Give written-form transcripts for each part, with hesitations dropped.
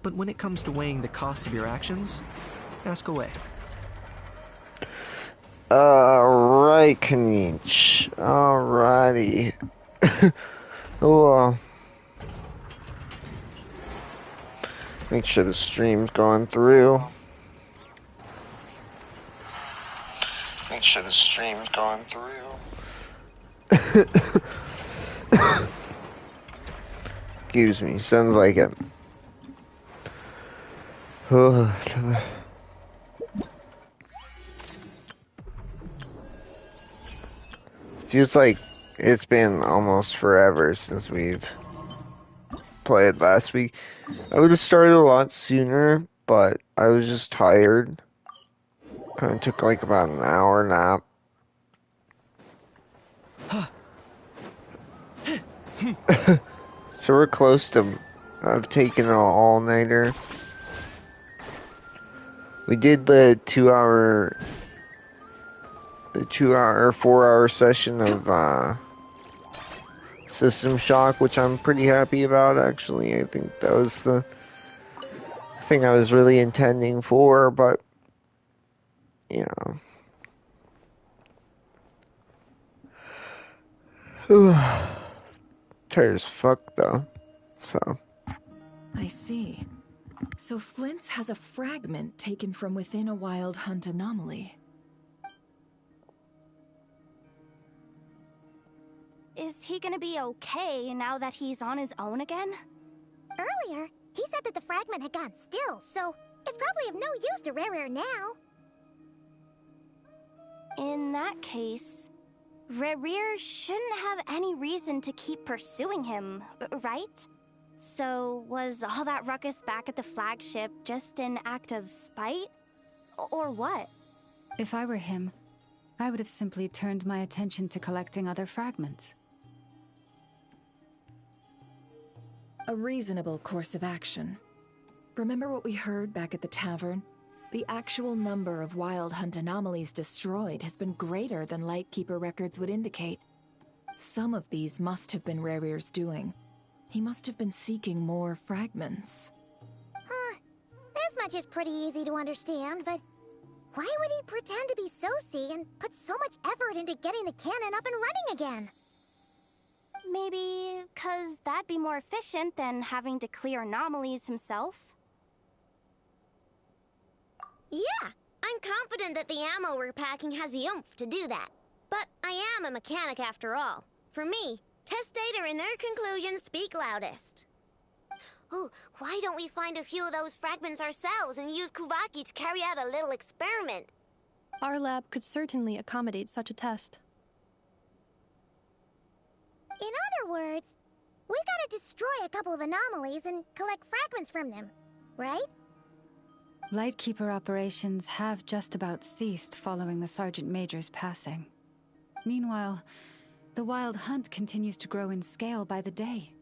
But when it comes to weighing the costs of your actions, ask away. Alright, Kanich. Alrighty. Oh, make sure the stream's going through. Make sure the stream's going through. Excuse me, sounds like it. Feels like it's been almost forever since we've played last week. I would have started a lot sooner, but I was just tired. Kind of took like about an hour nap. So we're close to I've taken an all-nighter. We did the 4-hour session of System Shock, which I'm pretty happy about, actually. I think that was the thing I was really intending for, but, you know. Tired as fuck, though, so. I see. So Flint's has a fragment taken from within a wild hunt anomaly. Is he gonna be okay now that he's on his own again? Earlier, he said that the fragment had gone still, so it's probably of no use to Rare now. In that case, Rare shouldn't have any reason to keep pursuing him, right? So, was all that ruckus back at the flagship just an act of spite? Or what? If I were him, I would have simply turned my attention to collecting other fragments. A reasonable course of action. Remember what we heard back at the tavern? The actual number of wild hunt anomalies destroyed has been greater than Lightkeeper records would indicate. Some of these must have been Rare's doing. He must have been seeking more fragments. This much is pretty easy to understand, but why would he pretend to be Soci and put so much effort into getting the cannon up and running again? Maybe 'cause that'd be more efficient than having to clear anomalies himself? Yeah, I'm confident that the ammo we're packing has the oomph to do that. But I am a mechanic after all. For me, test data and their conclusions speak loudest. Oh, why don't we find a few of those fragments ourselves and use Kuvaki to carry out a little experiment? Our lab could certainly accommodate such a test. In other words, we gotta destroy a couple of anomalies and collect fragments from them, right? Lightkeeper operations have just about ceased following the Sergeant Major's passing. Meanwhile, the wild hunt continues to grow in scale by the day.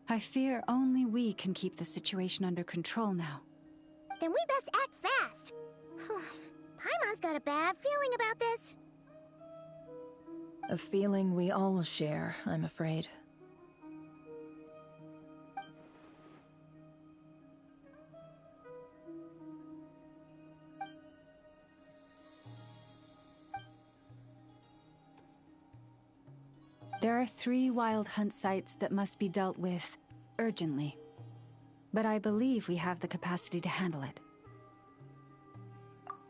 I fear only we can keep the situation under control now. Then we best act fast. Paimon's got a bad feeling about this. A feeling we all share, I'm afraid. There are 3 wild hunt sites that must be dealt with urgently. But I believe we have the capacity to handle it.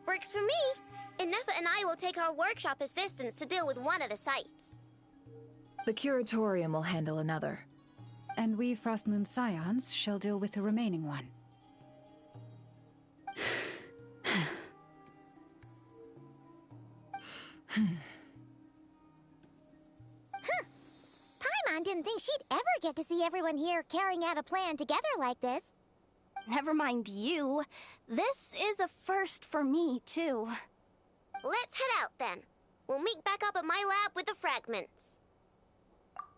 Works for me. Nefa and I will take our workshop assistants to deal with one of the sites. The Curatorium will handle another. And we Frostmoon Scions shall deal with the remaining one. Paimon didn't think she'd ever get to see everyone here carrying out a plan together like this. Never mind you. This is a first for me, too. Let's head out, then. We'll meet back up at my lab with the fragments.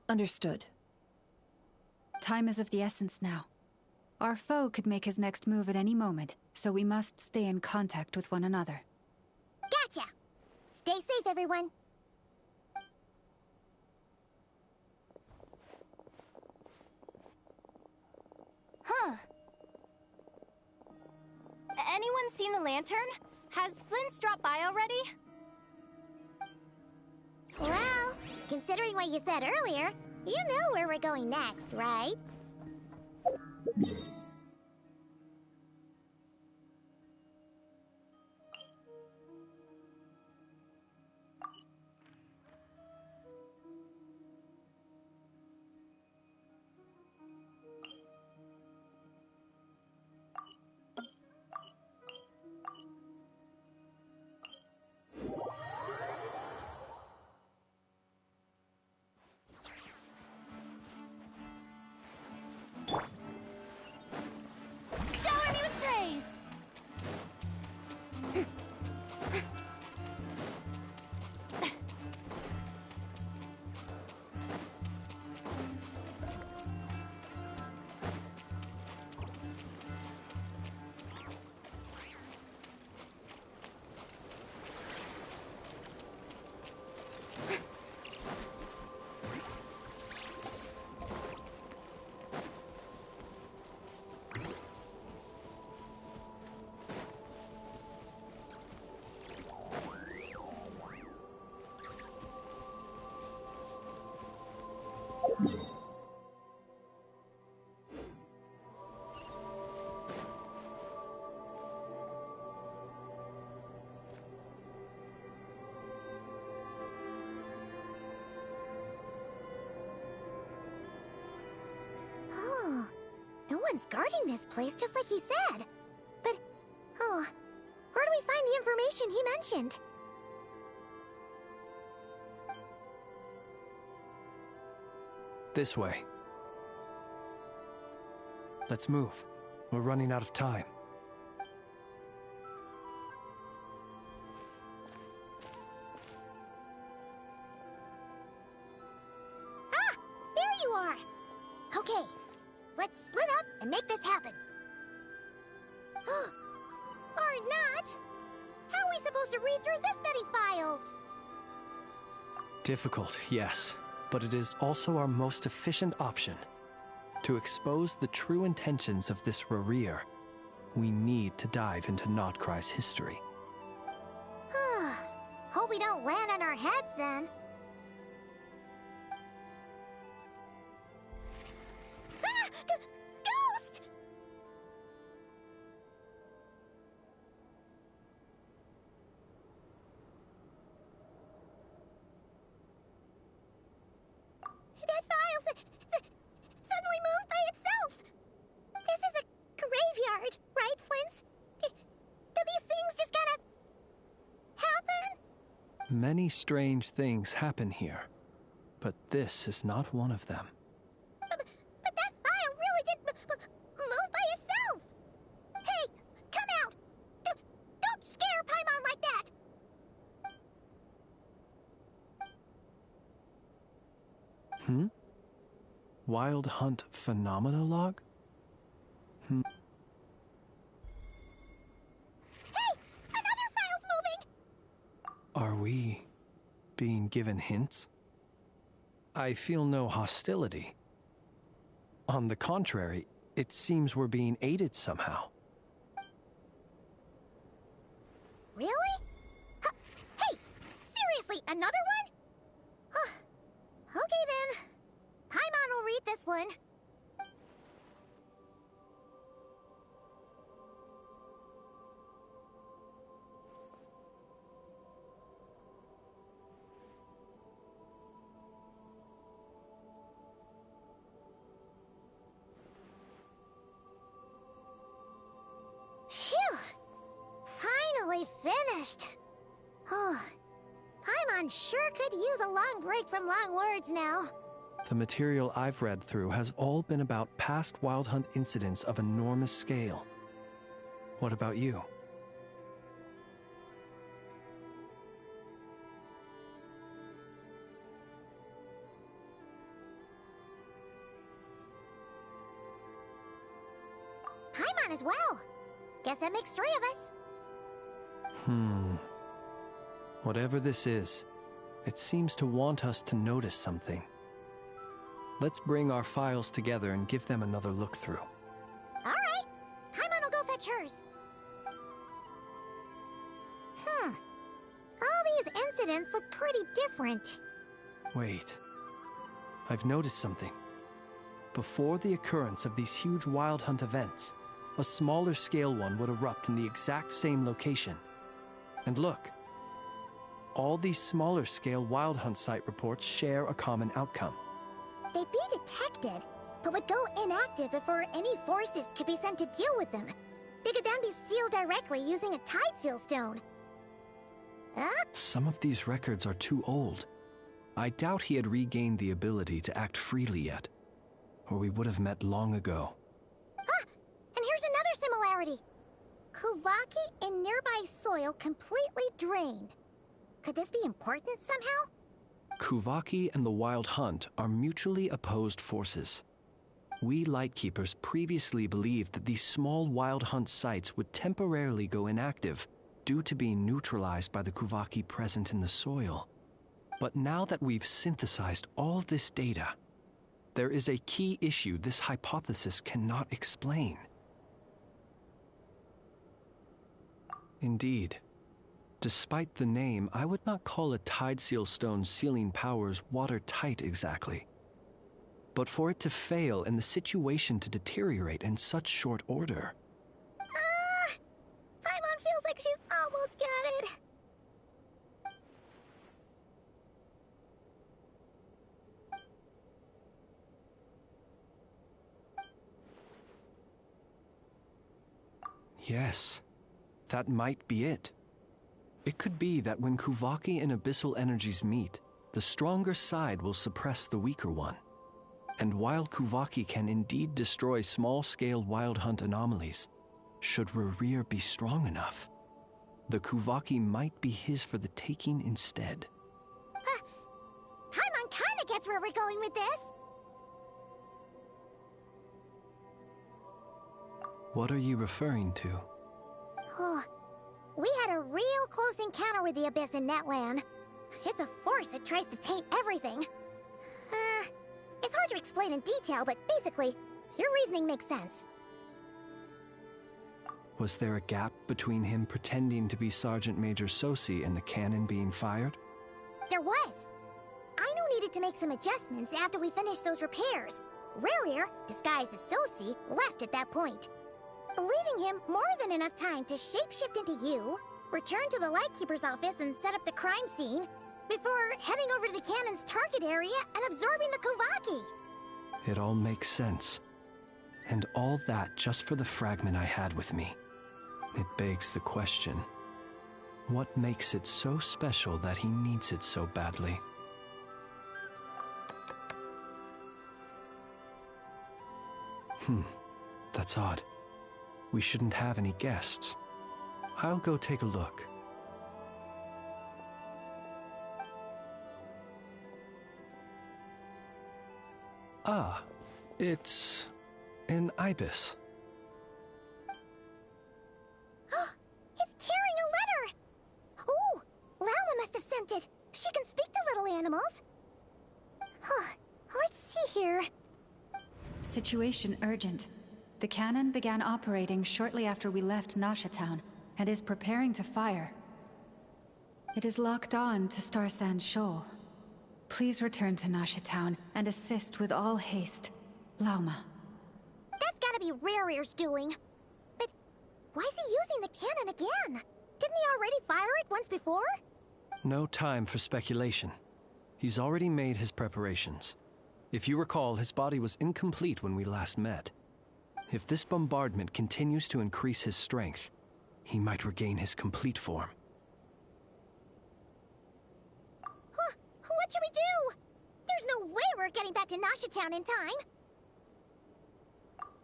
Understood. Time is of the essence now. Our foe could make his next move at any moment, so we must stay in contact with one another. Gotcha! Stay safe, everyone. Huh. anyone seen the lantern? Has Flint's dropped by already? Well, considering what you said earlier, you know where we're going next, right? Shower me with praise! Oh, no one's guarding this place, just like he said. But, oh, where do we find the information he mentioned? This way. Let's move. We're running out of time. Ah! There you are! Okay, let's split up and make this happen. Or not! How are we supposed to read through this many files? Difficult, yes, but it is also our most efficient option. To expose the true intentions of this Rereer, we need to dive into Notcry's history. Hope we don't land on our heads then. Ah! Ghost! That file suddenly moved by itself. This is a graveyard, right, Flint's? Do these things just kind of happen? Many strange things happen here, but this is not one of them. But that file really did move by itself. Hey, come out! Don't scare Paimon like that. Wild Hunt Phenomenologue? Hey, another file's moving. Are we being given hints? I feel no hostility. On the contrary, it seems we're being aided somehow. Really? Hey, seriously, another one? Okay then. Paimon will read this one. Phew! Finally finished. Oh, Paimon sure could use a long break from long words now. The material I've read through has all been about past Wild Hunt incidents of enormous scale. What about you? Paimon as well. Guess that makes 3 of us. Whatever this is, it seems to want us to notice something. Let's bring our files together and give them another look through. All right. Paimon will go fetch hers. All these incidents look pretty different. Wait. I've noticed something. Before the occurrence of these huge Wild Hunt events, a smaller scale one would erupt in the exact same location. And look. All these smaller scale Wild Hunt site reports share a common outcome. They'd be detected, but would go inactive before any forces could be sent to deal with them. They could then be sealed directly using a tide seal stone. Some of these records are too old. I doubt he had regained the ability to act freely yet, or we would have met long ago. And here's another similarity. Kuvaki in nearby soil completely drained. Could this be important somehow? Kuvaki and the Wild Hunt are mutually opposed forces. We Lightkeepers previously believed that these small Wild Hunt sites would temporarily go inactive due to being neutralized by the Kuvaki present in the soil. But now that we've synthesized all this data, there is a key issue this hypothesis cannot explain. Indeed. Despite the name, I would not call a tide seal stone's sealing powers watertight exactly. But for it to fail and the situation to deteriorate in such short order... Paimon feels like she's almost got it. Yes, that might be it. It could be that when Kuvaki and Abyssal energies meet, the stronger side will suppress the weaker one. And while Kuvaki can indeed destroy small-scale Wild Hunt anomalies, should Rerir be strong enough, the Kuvaki might be his for the taking instead. Paimon kinda gets where we're going with this. What are you referring to? We had a real close encounter with the Abyss in Netland. It's a force that tries to taint everything. It's hard to explain in detail, but basically, your reasoning makes sense. Was there a gap between him pretending to be Sergeant Major Sosi and the cannon being fired? There was. Aino needed to make some adjustments after we finished those repairs. Rerir, disguised as Sosi, left at that point, leaving him more than enough time to shapeshift into you, return to the Lightkeeper's office and set up the crime scene, before heading over to the cannon's target area and absorbing the Kuvaki. It all makes sense. And all that just for the fragment I had with me. It begs the question, what makes it so special that he needs it so badly? That's odd. We shouldn't have any guests. I'll go take a look. Ah, it's an ibis. It's carrying a letter! Ooh, Lauma must have sent it. She can speak to little animals. Let's see here. Situation urgent. The cannon began operating shortly after we left Nasha Town and is preparing to fire. It is locked on to Star Sand Shoal. Please return to Nasha Town and assist with all haste. Lauma. That's gotta be Rerir's doing. But why is he using the cannon again? Didn't he already fire it once before? No time for speculation. He's already made his preparations. If you recall, his body was incomplete when we last met. If this bombardment continues to increase his strength, he might regain his complete form. What should we do? There's no way we're getting back to Nasha Town in time.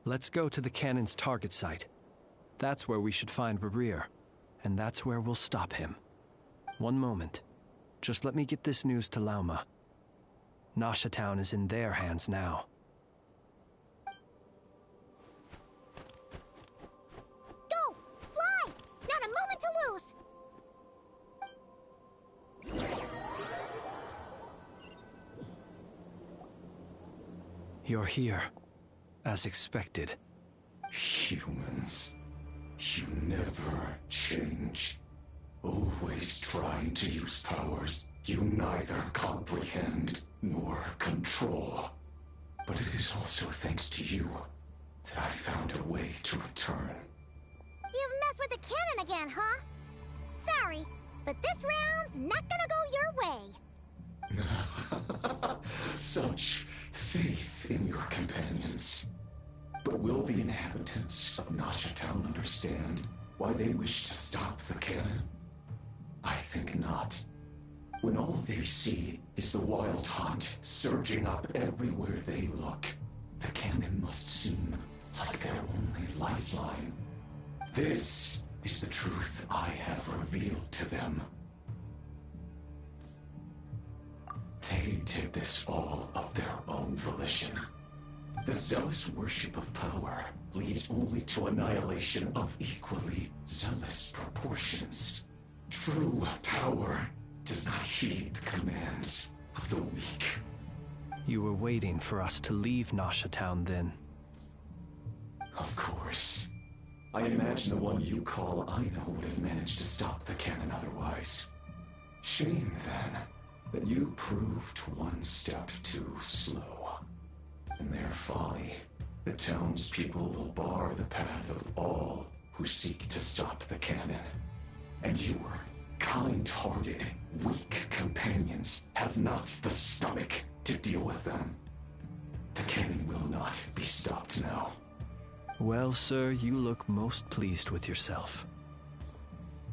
Let's go to the cannon's target site. That's where we should find Rerir, and that's where we'll stop him. One moment. Just let me get this news to Lauma. Nasha Town is in their hands now. Go! Fly! Not a moment to lose! You're here, as expected. Humans, you never change. Oh, inhabitants of Nasha Town understand why they wish to stop the cannon? I think not. When all they see is the wild hunt surging up everywhere they look, the cannon must seem like their only lifeline. This is the truth I have revealed to them. They did this all of their own volition. The zealous worship of power leads only to annihilation of equally zealous proportions. True power does not heed the commands of the weak. You were waiting for us to leave Nasha Town then. Of course. I imagine the one you call Aino would have managed to stop the cannon otherwise. Shame, then, that you proved one step too slow. In their folly, the townspeople will bar the path of all who seek to stop the cannon. And your kind-hearted, weak companions have not the stomach to deal with them. The cannon will not be stopped now. Well, sir, you look most pleased with yourself.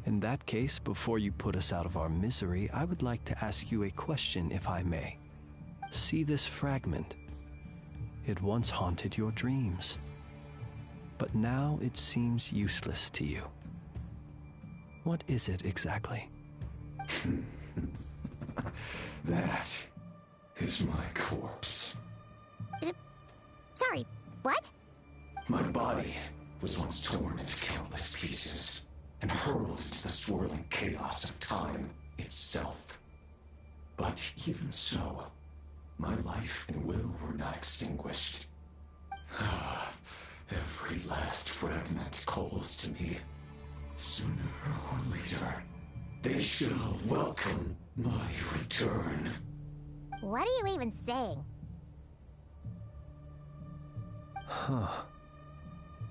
In that case, before you put us out of our misery, I would like to ask you a question, if I may. See this fragment? It once haunted your dreams, but now it seems useless to you. What is it exactly? That is my corpse. Sorry, what? My body was once torn into countless pieces and hurled into the swirling chaos of time itself. But even so, my life and will were not extinguished. Every last fragment calls to me. Sooner or later, they shall welcome my return. What are you even saying? Huh.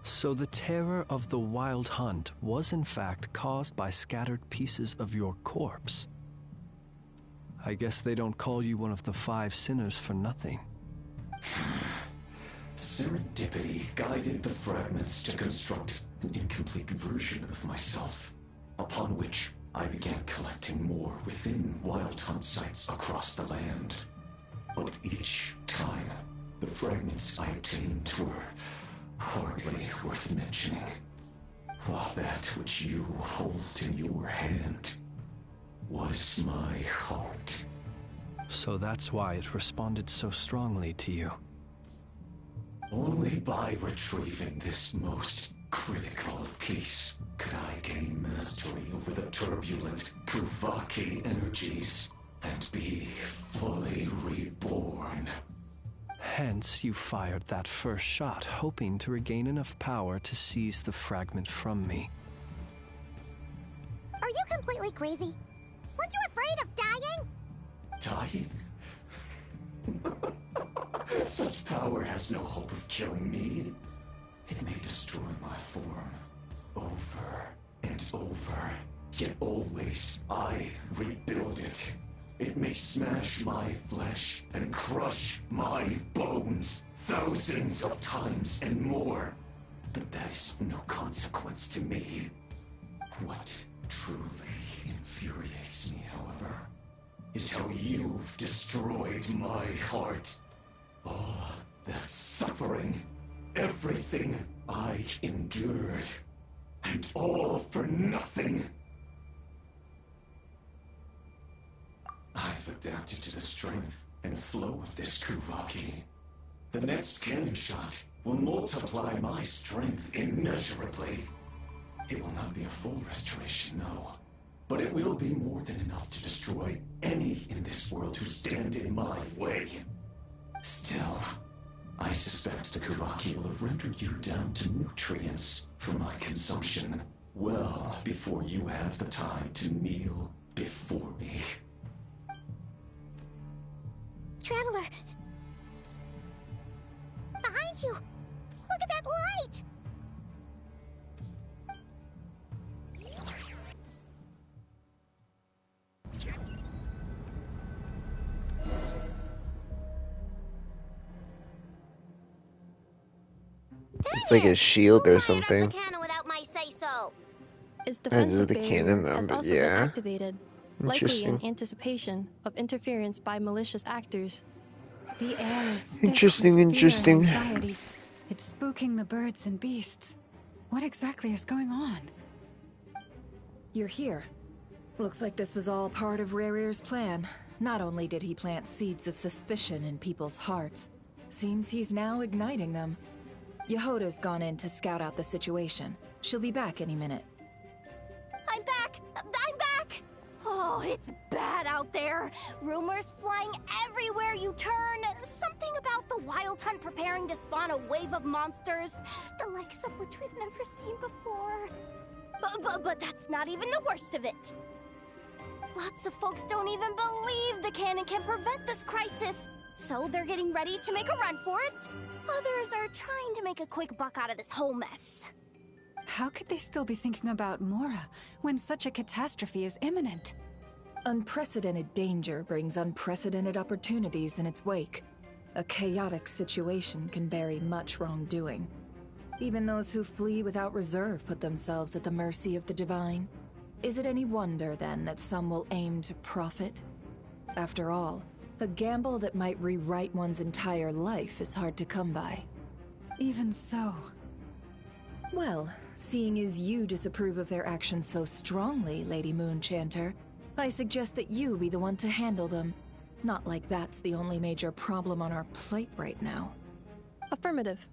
So the terror of the wild hunt was in fact caused by scattered pieces of your corpse. I guess they don't call you one of the 5 sinners for nothing. Serendipity guided the fragments to construct an incomplete version of myself, upon which I began collecting more within wild hunt sites across the land. But each time, the fragments I obtained were hardly worth mentioning, while that which you hold in your hand was my heart. So that's why it responded so strongly to you. Only by retrieving this most critical piece could I gain mastery over the turbulent Kuvaki energies and be fully reborn. Hence, you fired that first shot, hoping to regain enough power to seize the fragment from me. Are you completely crazy? Weren't you afraid of dying? Dying? Such power has no hope of killing me. It may destroy my form over and over, yet always I rebuild it. It may smash my flesh and crush my bones thousands of times and more, but that is of no consequence to me. What truly infuriates me, however, is how you've destroyed my heart. All that suffering, everything I endured, and all for nothing. I've adapted to the strength and flow of this Kuvaki. The next cannon shot will multiply my strength immeasurably. It will not be a full restoration, no, but it will be more than enough to destroy any in this world who stand in my way. Still, I suspect the Kuvaki will have rendered you down to nutrients for my consumption well before you have the time to kneel before me. Traveler! Behind you! Look at that light! Dang It's like a shield Who or fired up something. the cannon without my say-so? Its I defensive know the barrier cannon has member, also been yeah. activated, likely in Interesting. anticipation of interference by malicious actors. The air is thick Interesting, with interesting. fear and anxiety. It's spooking the birds and beasts. What exactly is going on? You're here. Looks like this was all part of Rerir's plan. Not only did he plant seeds of suspicion in people's hearts, seems he's now igniting them. Yehoda's gone in to scout out the situation. She'll be back any minute. I'm back! I'm back! Oh, it's bad out there. Rumors flying everywhere you turn. Something about the Wild Hunt preparing to spawn a wave of monsters, the likes of which we've never seen before. But that's not even the worst of it. Lots of folks don't even believe the cannon can prevent this crisis, so they're getting ready to make a run for it. Others are trying to make a quick buck out of this whole mess. How could they still be thinking about Mora when such a catastrophe is imminent? Unprecedented danger brings unprecedented opportunities in its wake. A chaotic situation can bury much wrongdoing. Even those who flee without reserve put themselves at the mercy of the divine. Is it any wonder, then, that some will aim to profit? After all, a gamble that might rewrite one's entire life is hard to come by. Even so. Well, seeing as you disapprove of their actions so strongly, Lady Moonchanter, I suggest that you be the one to handle them. Not like that's the only major problem on our plate right now. Affirmative.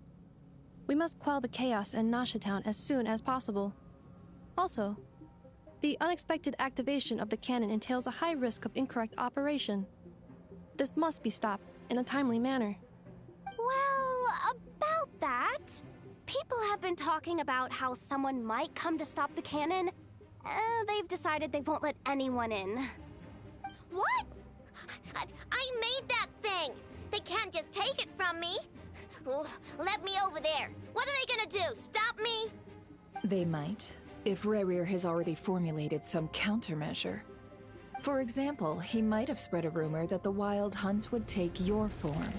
We must quell the chaos in Nasha Town as soon as possible. Also, the unexpected activation of the cannon entails a high risk of incorrect operation. This must be stopped in a timely manner. Well, about that, people have been talking about how someone might come to stop the cannon. They've decided they won't let anyone in. What? I made that thing! They can't just take it from me! Oh, let me over there! What are they gonna do? Stop me? They might, if Rerir has already formulated some countermeasure. For example, he might have spread a rumor that the Wild Hunt would take your form.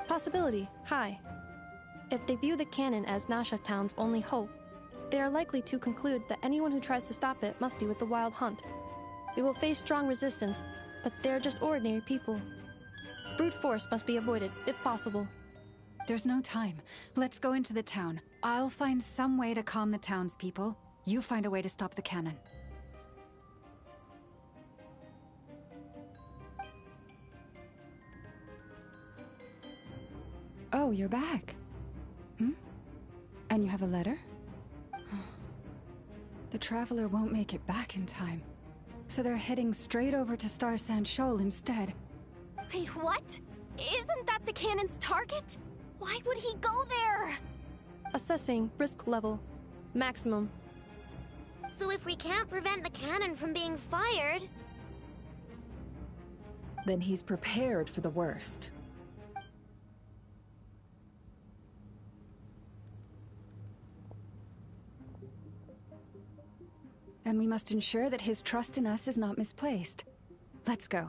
Possibility high. If they view the cannon as Nasha Town's only hope, they are likely to conclude that anyone who tries to stop it must be with the Wild Hunt. We will face strong resistance, but they're just ordinary people. Brute force must be avoided, if possible. There's no time. Let's go into the town. I'll find some way to calm the townspeople. You find a way to stop the cannon. Oh, you're back. And you have a letter? The Traveler won't make it back in time. So they're heading straight over to Star Sand Shoal instead. Wait, what? Isn't that the cannon's target? Why would he go there? Assessing risk level. Maximum. So if we can't prevent the cannon from being fired... Then he's prepared for the worst. And we must ensure that his trust in us is not misplaced. Let's go.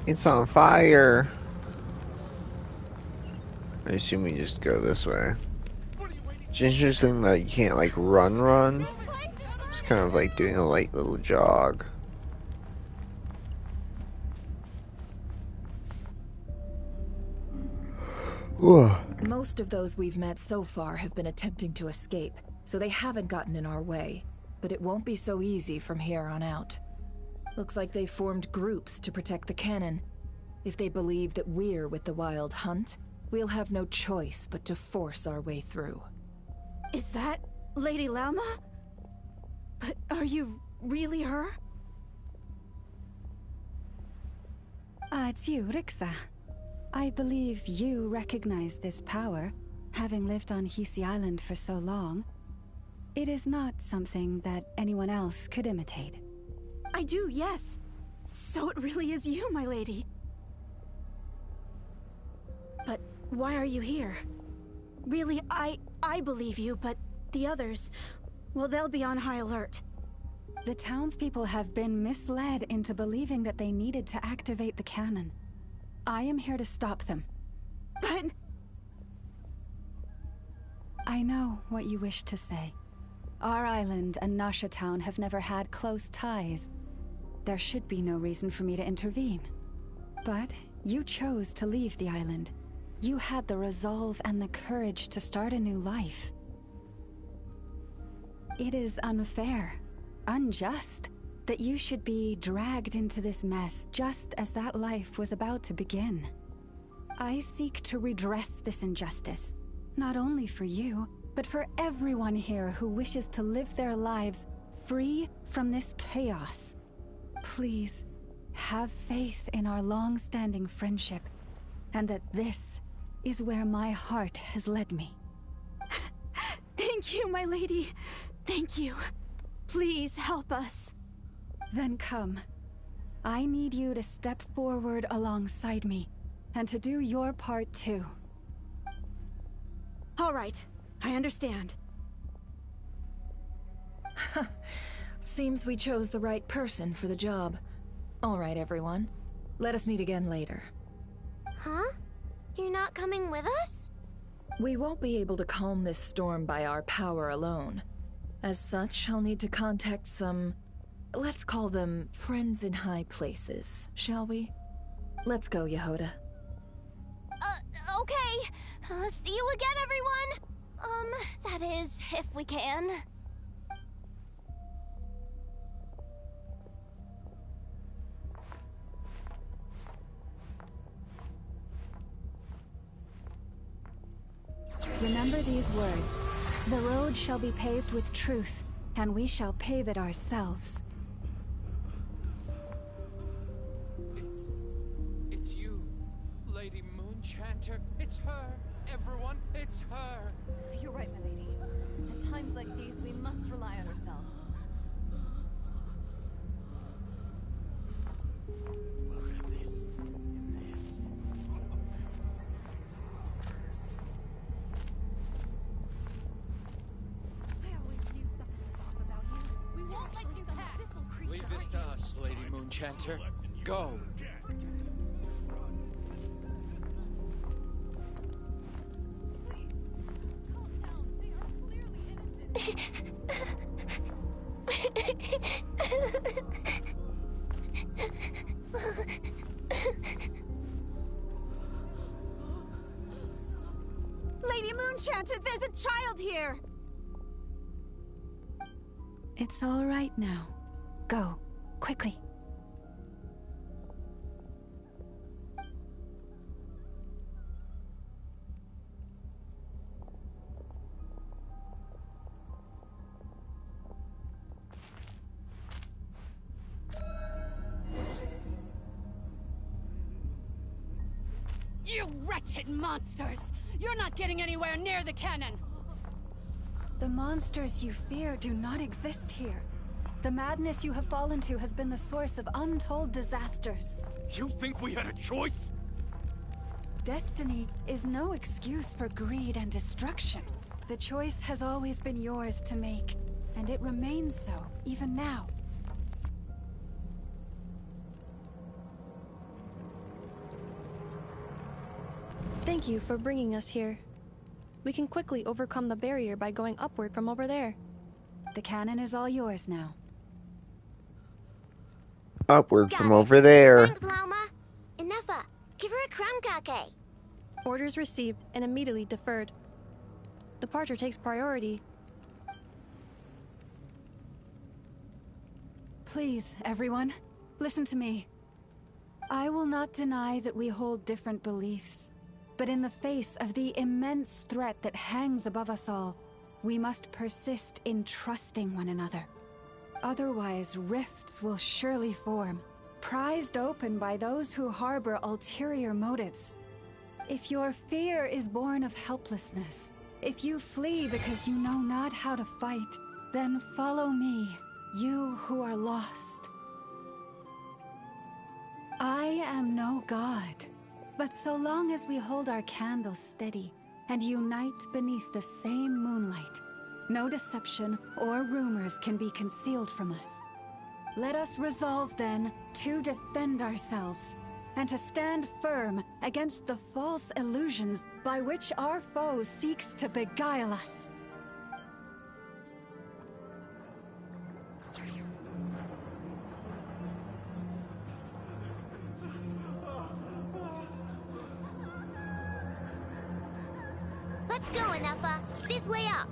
It's on fire. I assume we just go this way. It's interesting that you can't like run. It's kind of like doing a light little jog. Most of those we've met so far have been attempting to escape, so they haven't gotten in our way. But it won't be so easy from here on out. Looks like they formed groups to protect the cannon. If they believe that we're with the Wild Hunt, we'll have no choice but to force our way through. Is that Lady Lauma? But are you really her? It's you, Rixa. I believe you recognize this power, having lived on Hisi Island for so long. It is not something that anyone else could imitate. I do, yes. So it really is you, my lady. why are you here? Really, I believe you, but the others, well, they'll be on high alert. The townspeople have been misled into believing that they needed to activate the cannon. I am here to stop them. But... I know what you wish to say. Our island and Nasha Town have never had close ties. There should be no reason for me to intervene. But you chose to leave the island. You had the resolve and the courage to start a new life. It is unfair, unjust, that you should be dragged into this mess just as that life was about to begin. I seek to redress this injustice, not only for you, but for everyone here who wishes to live their lives free from this chaos. Please, have faith in our long-standing friendship, and that this is where my heart has led me. Thank you, my lady. Thank you. Please help us. Then come. I need you to step forward alongside me, and to do your part too. All right, I understand. Seems we chose the right person for the job. All right, everyone. Let us meet again later. Huh? You're not coming with us? We won't be able to calm this storm by our power alone. As such, I'll need to contact some... let's call them friends in high places, shall we? Let's go, Yehoda. Okay. See you again, everyone! That is, if we can. Remember these words. The road shall be paved with truth, and we shall pave it ourselves. It's you, Lady Moonchanter. It's her. Everyone, it's her. You're right, my lady. At times like these, we must rely on ourselves. We'll grab this and this. I always knew something was off about you. We won't let you pass. Leave this to us, Lady Moonchanter. Go. Lady Moonchanter, there's a child here! It's all right now. Go, quickly. You wretched monsters! You're not getting anywhere near the cannon! The monsters you fear do not exist here. The madness you have fallen to has been the source of untold disasters. You think we had a choice? Destiny is no excuse for greed and destruction. The choice has always been yours to make, and it remains so, even now. Thank you for bringing us here. We can quickly overcome the barrier by going upward from over there. The cannon is all yours now. Upward Got from it. over there. Thanks, Lauma. Inefa, give her a crown cake. Orders received and immediately deferred. Departure takes priority. Please, everyone, listen to me. I will not deny that we hold different beliefs, but in the face of the immense threat that hangs above us all, we must persist in trusting one another. Otherwise, rifts will surely form, prized open by those who harbor ulterior motives. If your fear is born of helplessness, if you flee because you know not how to fight, then follow me, you who are lost. I am no god, But so long as we hold our candles steady and unite beneath the same moonlight, no deception or rumors can be concealed from us. Let us resolve then to defend ourselves and to stand firm against the false illusions by which our foe seeks to beguile us. Let's go, Enougha. This way up.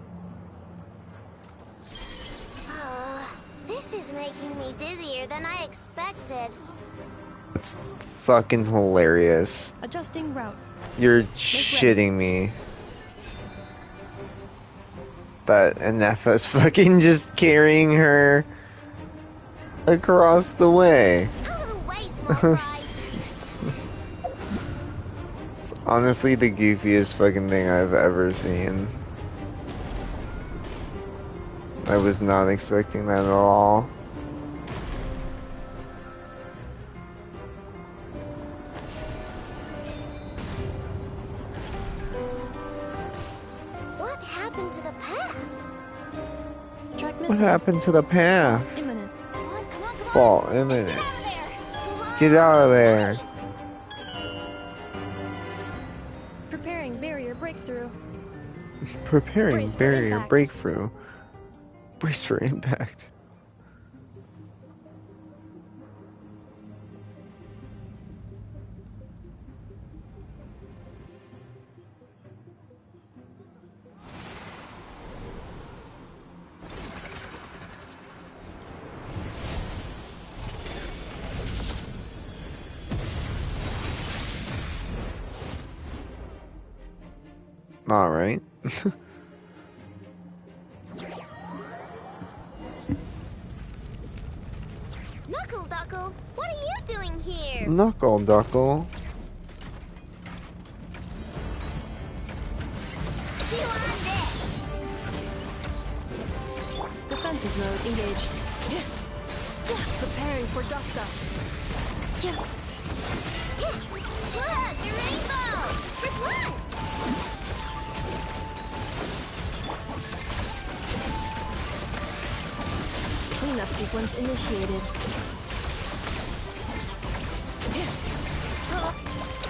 This is making me dizzier than I expected. It's fucking hilarious. Adjusting route. You're shitting me. That Enougha's fucking just carrying her across the way. Out of the way, small fry. It's honestly the goofiest fucking thing I've ever seen. I was not expecting that at all. What happened to the path? Track What missing. happened to the path? Imminent. Come on, come on, come on. Fall imminent. Get out of there. Get out of there. Preparing barrier breakthrough. Preparing Brace for barrier impact. breakthrough. Brace for impact. All right. Knuckle Duckle, what are you doing here? Knuckle Duckle. Chew on this. Defensive mode engaged. Preparing for dust up. Look, your rainbow! Replant! Cleanup sequence initiated.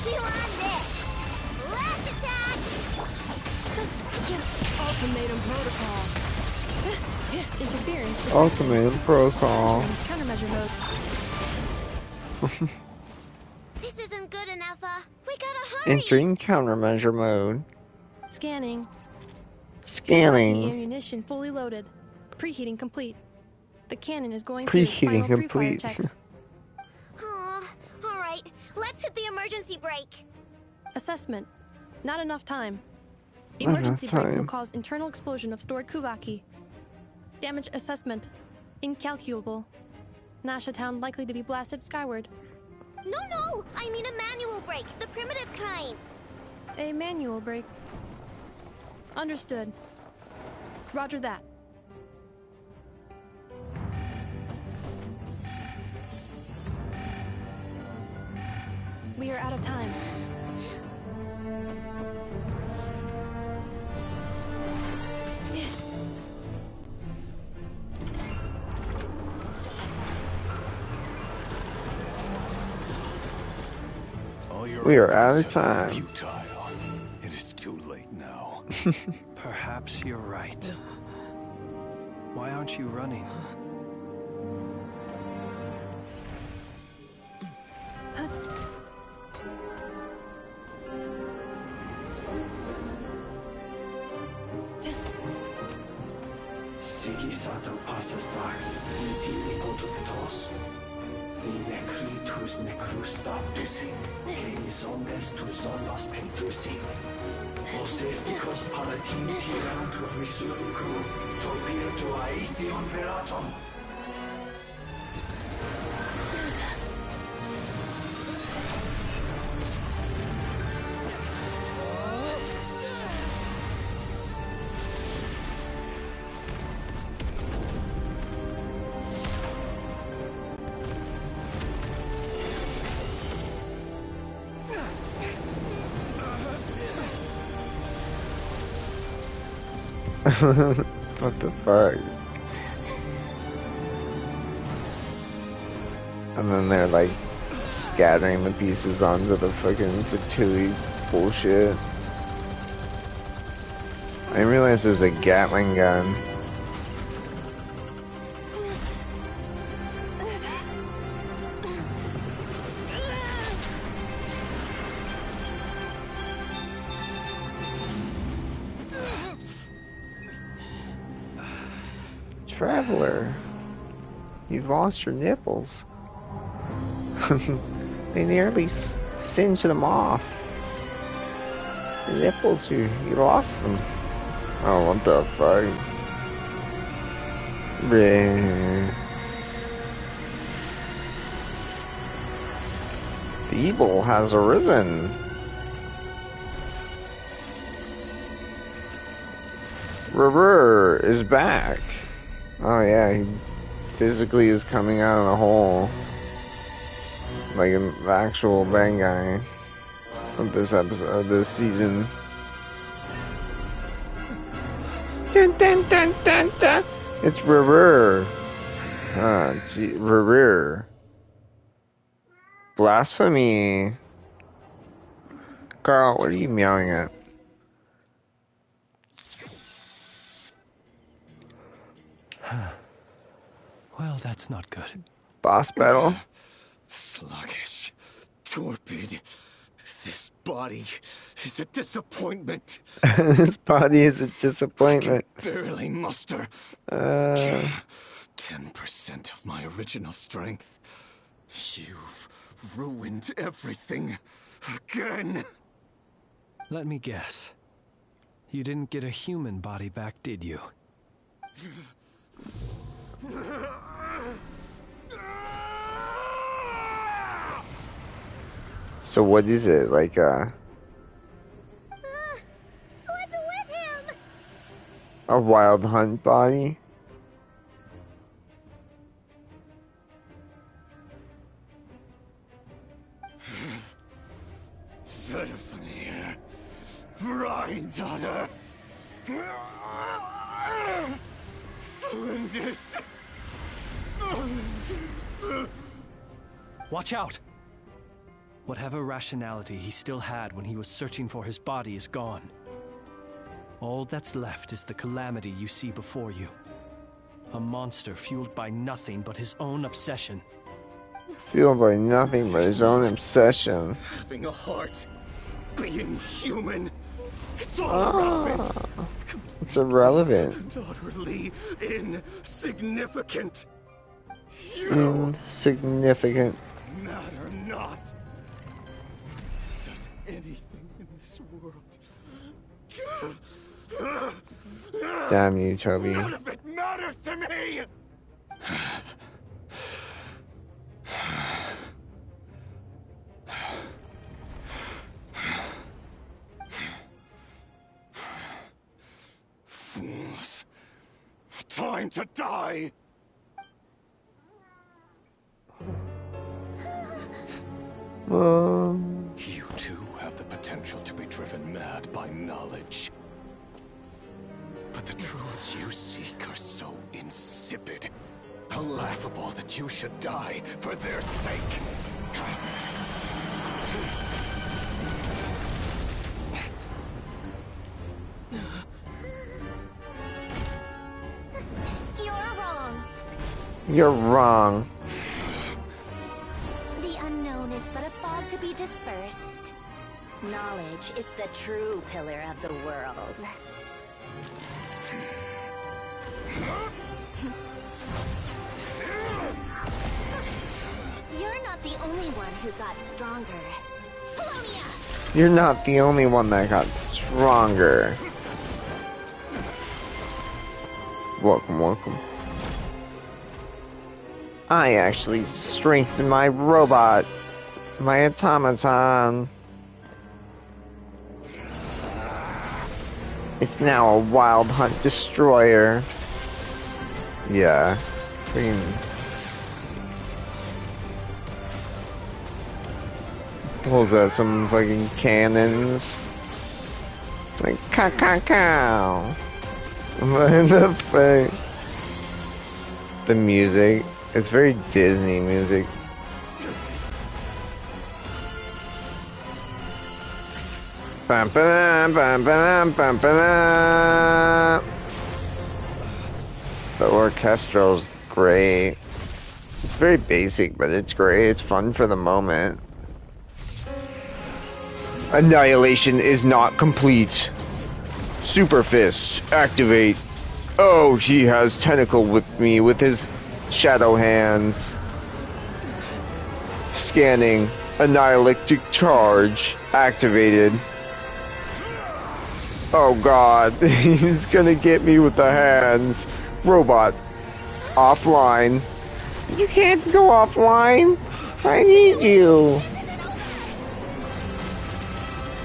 Chew on this. Lash attack! Ultimatum protocol. Interference. Ultimate protocol. Countermeasure mode. This isn't good enough. We gotta hurry. Entering countermeasure mode. Scanning. Scanning. Ammunition fully loaded. Preheating complete. The cannon is going through its Preheating final pre-fire complete. checks. All right. Let's hit the emergency brake. Assessment. Not enough time. Not enough Emergency brake will time. cause internal explosion of stored Kuvaki. Damage assessment. Incalculable. Nasha Town likely to be blasted skyward. No. I mean a manual brake. The primitive kind. A manual brake. Understood. Roger that. We are out of time. We are out of time. Futile. It is too late now. Perhaps you're right. Why aren't you running? Sigisato passa sax, iti ipotutos. Ni necritus necrus baptisi, canis omnes tu solas pentusi. Os esticos palatin pirantur resurricu, to pirtu aethion veratum. What the fuck? And then they're like scattering the pieces onto the fucking Fatui bullshit. I didn't realize there was a Gatling gun. Traveler, you've lost your nipples. They nearly singed them off. Your nipples, you lost them. Oh, what the fuck? Bleh. The evil has arisen. Revere is back. Oh yeah, he physically is coming out of the hole. Like the actual bad guy of this episode, of this season. Dun, dun, dun, dun, dun. It's Revere. Ah, gee, Revere. Blasphemy. Carl, what are you meowing at? Well, that's not good. Boss battle? Sluggish. Torpid. This body is a disappointment. This body is a disappointment. I can barely muster 10% of my original strength. You've ruined everything again. Let me guess. You didn't get a human body back, did you? So what is it, like What's with him? a wild hunt body? Verfnir. Rheindaughter. Flinders. Watch out! Whatever rationality he still had when he was searching for his body is gone. All that's left is the calamity you see before you. A monster fueled by nothing but his own obsession. Fueled by nothing but his own obsession. Having a heart. Being human. It's all irrelevant. It's irrelevant. And utterly insignificant. You Insignificant. matter not. Does anything in this world. Damn you, Toby. None of it matters to me! Fools. Time to die! You too have the potential to be driven mad by knowledge. But the truths you seek are so insipid, how laughable that you should die for their sake. You're wrong. You're wrong. The unknown is but a fog to be dispersed. Knowledge is the true pillar of the world. You're not the only one who got stronger. Polonia! You're not the only one that got stronger. Welcome, welcome. I actually strengthened my robot. My automaton. It's now a wild hunt destroyer. Yeah. Freaking. Pulls out some fucking cannons. Like, cow. What the fuck? The music. It's very Disney music. Bam, bam, bam, bam, bam, bam. The orchestral's great. It's very basic, but it's great. It's fun for the moment. Annihilation is not complete. Super Fist, activate. Oh, he has tentacle with me with his shadow hands. Scanning. Annihilatic charge activated. Oh god, he's gonna get me with the hands. Robot, offline. You can't go offline. I need you.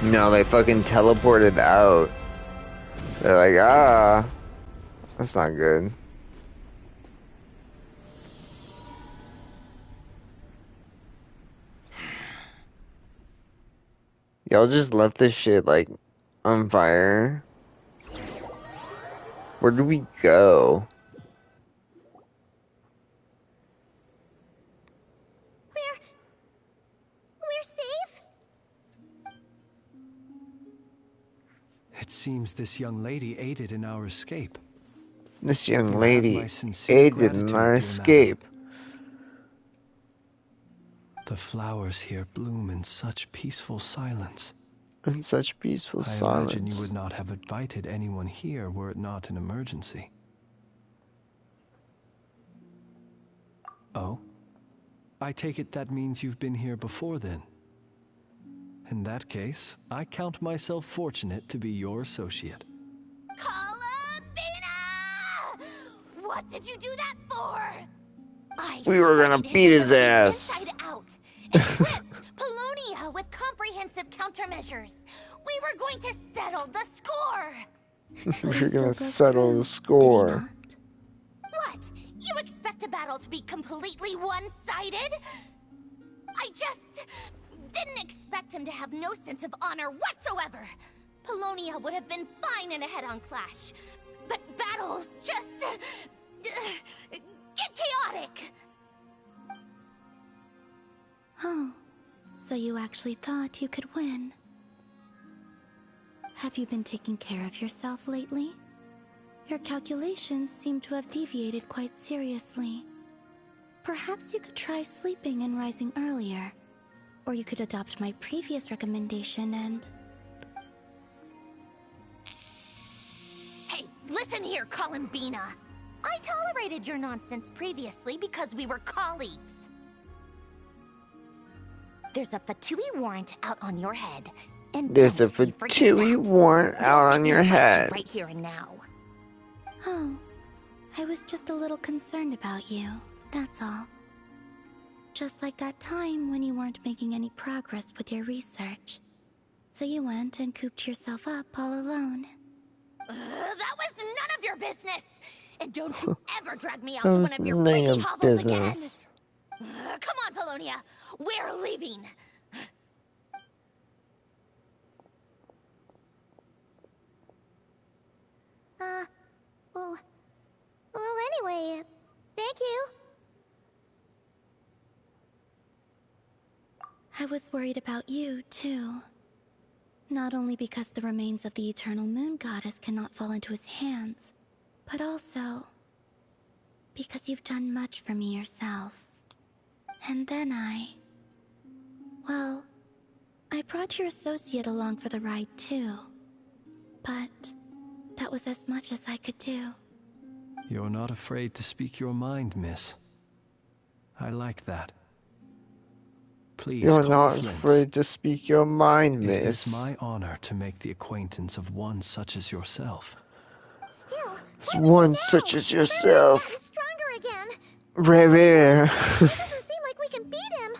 No, they fucking teleported out. They're like, ah, that's not good. Y'all just left this shit, like, on fire. Where do we go? We're safe? It seems this young lady aided in our escape. This young You lady have my sincere aided in gratitude, our dear escape. The flowers here bloom in such peaceful silence. In such peaceful I silence. imagine you would not have invited anyone here were it not an emergency. Oh? I take it that means you've been here before then. In that case, I count myself fortunate to be your associate. Columbina! What did you do that for? We were gonna beat his ass. Inside out. Equipped Polonia with comprehensive countermeasures. We were going to settle the score. We're gonna settle the score. What? You expect a battle to be completely one-sided? I just didn't expect him to have no sense of honor whatsoever. Polonia would have been fine in a head-on clash, but battles just get chaotic. Oh, so you actually thought you could win. Have you been taking care of yourself lately? Your calculations seem to have deviated quite seriously. Perhaps you could try sleeping and rising earlier. Or you could adopt my previous recommendation and... Hey, listen here, Columbina. I tolerated your nonsense previously because we were colleagues. There's a Fatui warrant out on your head. And there's a Fatui warrant out on your head. Right here and now. Oh, I was just a little concerned about you, that's all. Just like that time when you weren't making any progress with your research. So you went and cooped yourself up all alone. That was none of your business! And don't you ever drag me out to one of your wiggy hovels again! Come on, Polonia! We're leaving! Well, anyway, thank you. I was worried about you, too. Not only because the remains of the Eternal Moon Goddess cannot fall into his hands, but also because you've done much for me yourselves. And then well, I brought your associate along for the ride, too. But that was as much as I could do. You're not afraid to speak your mind, miss. I like that. Please, you're not afraid to speak your mind, miss. It is my honor to make the acquaintance of one such as yourself. Still, one such as yourself. Stronger again. Rare. It doesn't seem like we can beat him.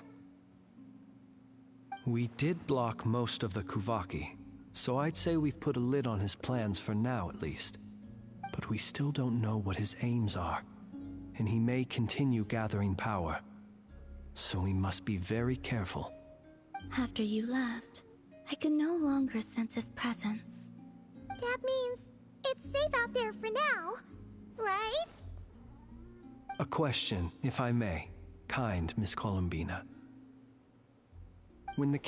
We did block most of the Kuvaki, so I'd say we've put a lid on his plans for now at least. But we still don't know what his aims are, and he may continue gathering power. So we must be very careful. After you left, I could no longer sense his presence. That means it's safe out there for now, right? A question, if I may, kind Miss Columbina. When the